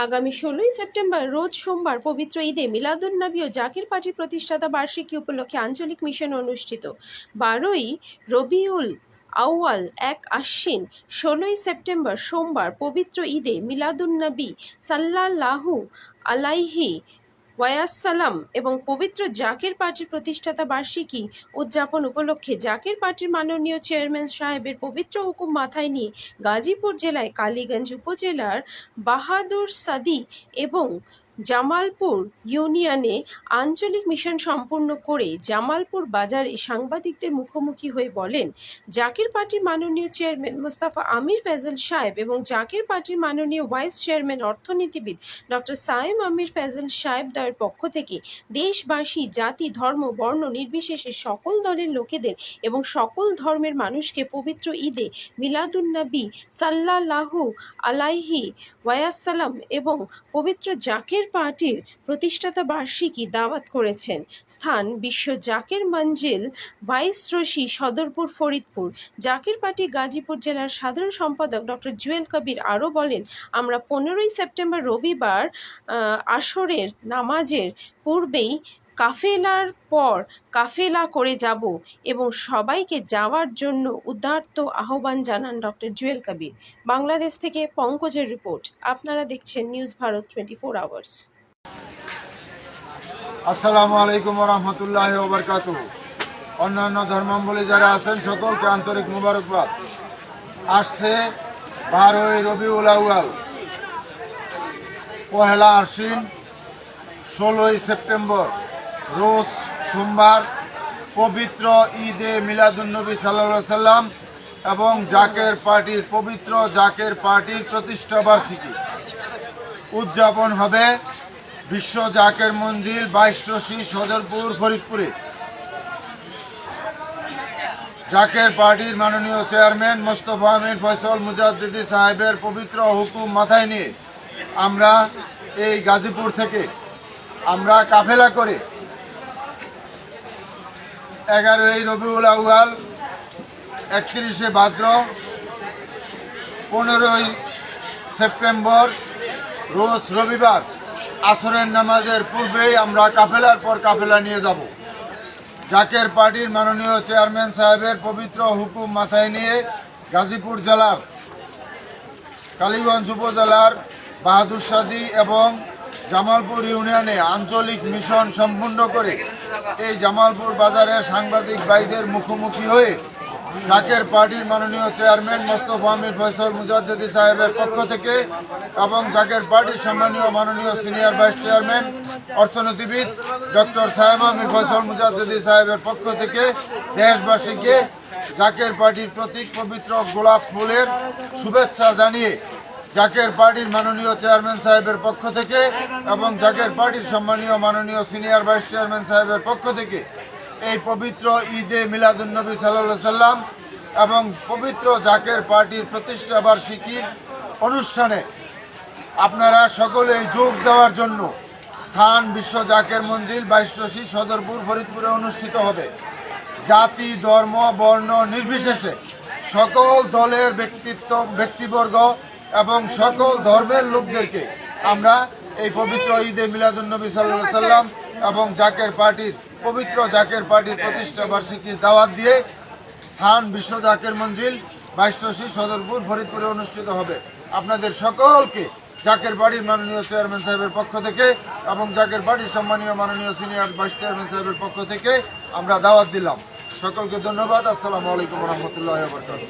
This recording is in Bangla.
আগামী ১৬ই সেপ্টেম্বর রোজ সোমবার পবিত্র ঈদে মিলাদুন্নবী ও জাকির পার্টির প্রতিষ্ঠাতা বার্ষিকী উপলক্ষে আঞ্চলিক মিশন অনুষ্ঠিত। ১২ই রবিউল আউয়াল ১ আশ্বিন ১৬ই সেপ্টেম্বর সোমবার পবিত্র ঈদে মিলাদুন্নবী সাল্লাল্লাহু আলাইহি ওয়াসাল্লাম এবং পবিত্র জাকির পার্টির প্রতিষ্ঠাতা বার্ষিকী উদযাপন উপলক্ষে জাকির পার্টির মাননীয় চেয়ারম্যান সাহেবের পবিত্র হুকুম মাথায় নিয়ে গাজীপুর জেলায় কালীগঞ্জ উপজেলার বাহাদুর সাদি এবং জামালপুর ইউনিয়নে আঞ্চলিক মিশন সম্পূর্ণ করে জামালপুর বাজারে সাংবাদিকদের মুখোমুখি হয়ে বলেন, জাকির পার্টির মাননীয় চেয়ারম্যান মোস্তফা আমির ফেজল সাহেব এবং জাকির পার্টির মাননীয় ভাইস চেয়ারম্যান অর্থনীতিবিদ ডক্টর সায়েম আমির ফেজল সাহেব দ্বয়ের পক্ষ থেকে দেশবাসী, জাতি, ধর্ম, বর্ণ নির্বিশেষে সকল দলের লোকেদের এবং সকল ধর্মের মানুষকে পবিত্র ঈদে মিলাদুন্নবী সাল্লাল্লাহু আলাইহি ওয়াসাল্লাম এবং পবিত্র জাকির পার্টির প্রতিষ্ঠাতা বার্ষিকী দাওয়াত করেছেন। স্থান বিশ্ব জাকির মঞ্জিল, ২২ রশি, সদরপুর, ফরিদপুর। জাকির পার্টি গাজীপুর জেলার সাধারণ সম্পাদক ডক্টর জুয়েল কবির আরও বলেন, আমরা ১৫ই সেপ্টেম্বর রবিবার আসরের নামাজের পূর্বেই কাফেলার পর কাফেলা করে যাব এবং সবাইকে যাওয়ার জন্য উদাত্ত আহ্বান জানান ডক্টর জুয়েল কবির। বাংলাদেশ থেকে পঙ্কজের রিপোর্ট। আপনারা দেখছেন নিউজ ভারত 24 আওয়ার্স। আসসালামু আলাইকুম ওয়া রাহমাতুল্লাহি ওয়া বারাকাতুহু। অন্যান্য ধর্মাবলম্বী যারা আছেন সকলকে আন্তরিক মোবারকবাদ। আসছে ১২ই রবিউল আউয়াল, পহেলা আশ্বিন, ১৬ই সেপ্টেম্বর রোজ সোমবার পবিত্র ঈদে মিলাদুন্নবী সাল্লাল্লাহু আলাইহি সাল্লাম এবং জাকের পার্টির পবিত্র জাকের পার্টির প্রতিষ্ঠা বার্ষিকী উদযাপন হবে বিশ্ব জাকের মঞ্জিল, ২২ রশি, সদরপুর, ফরিদপুরে। জাকের পার্টির মাননীয় চেয়ারম্যান মোস্তফা আমির ফয়সল মুজাদ্দিদি সাহেবের পবিত্র হুকুম মাথায় নিয়ে আমরা এই গাজীপুর থেকে আমরা কাফেলা করে ১১ই রবিউল আউয়াল, ৩১শে ভাদ্র, ১৫ই সেপ্টেম্বর রোজ রবিবার আসরের নামাজের পূর্বেই আমরা কাফেলার পর কাফেলা নিয়ে যাব। জাকের পার্টির মাননীয় চেয়ারম্যান সাহেবের পবিত্র হুকুম মাথায় নিয়ে গাজীপুর জেলার কালীগঞ্জ উপজেলার বাহাদুর সাদি এবং জামালপুর ইউনিয়নে আঞ্চলিক মিশন সম্পূর্ণ করে এই জামালপুর বাজারে সাংবাদিক ভাইদের মুখোমুখি হয়ে জাকের পার্টির মাননীয় চেয়ারম্যান মোস্তফা আমির ফয়সল মুজাদ্দিদি সাহেবের পক্ষ থেকে এবং জাকের পার্টির সম্মানীয় মাননীয় সিনিয়র ভাইস চেয়ারম্যান অর্থনীতিবিদ ডক্টর সায়েম আমির ফয়সল মুজাদ্দিদি সাহেবের পক্ষ থেকে দেশবাসীকে জাকের পার্টির প্রতীক পবিত্র গোলাপ ফুলের শুভেচ্ছা জানিয়ে জাকের পার্টির মাননীয় চেয়ারম্যান সাহেবের পক্ষ থেকে এবং জাকের পার্টির সম্মানীয় মাননীয় সিনিয়র ভাইস চেয়ারম্যান সাহেবের পক্ষ থেকে এই পবিত্র ঈদে মিলাদুন্নবী সাল্লাল্লাহু আলাইহি সাল্লাম এবং পবিত্র জাকের পার্টির প্রতিষ্ঠা বার্ষিকীর অনুষ্ঠানে আপনারা সকলেই যোগ দেওয়ার জন্য স্থান বিশ্ব জাকের মঞ্জিল, ২২ রশি, সদরপুর, ফরিদপুরে অনুষ্ঠিত হবে। জাতি, ধর্ম, বর্ণ নির্বিশেষে সকল দলের ব্যক্তিবর্গ এবং সকল ধর্মের লোকদেরকে আমরা এই পবিত্র ঈদে মিলাদুন্নবী সাল্লাল্লাহু আলাইহি সাল্লাম এবং জাকের পার্টির পবিত্র জাকের পার্টির প্রতিষ্ঠা বার্ষিকীর দাওয়াত দিয়ে স্থান বিশ্ব জাকের মঞ্জিল, ২২ রশি, সদরপুর, ফরিদপুরে অনুষ্ঠিত হবে। আপনাদের সকলকে জাকের পার্টির মাননীয় চেয়ারম্যান সাহেবের পক্ষ থেকে এবং জাকের পার্টির সম্মানীয় মাননীয় সিনিয়র ভাইস চেয়ারম্যান সাহেবের পক্ষ থেকে আমরা দাওয়াত দিলাম। সকলকে ধন্যবাদ। আসসালামু আলাইকুম ওয়া রাহমাতুল্লাহি ওয়া বারাকাতুহু।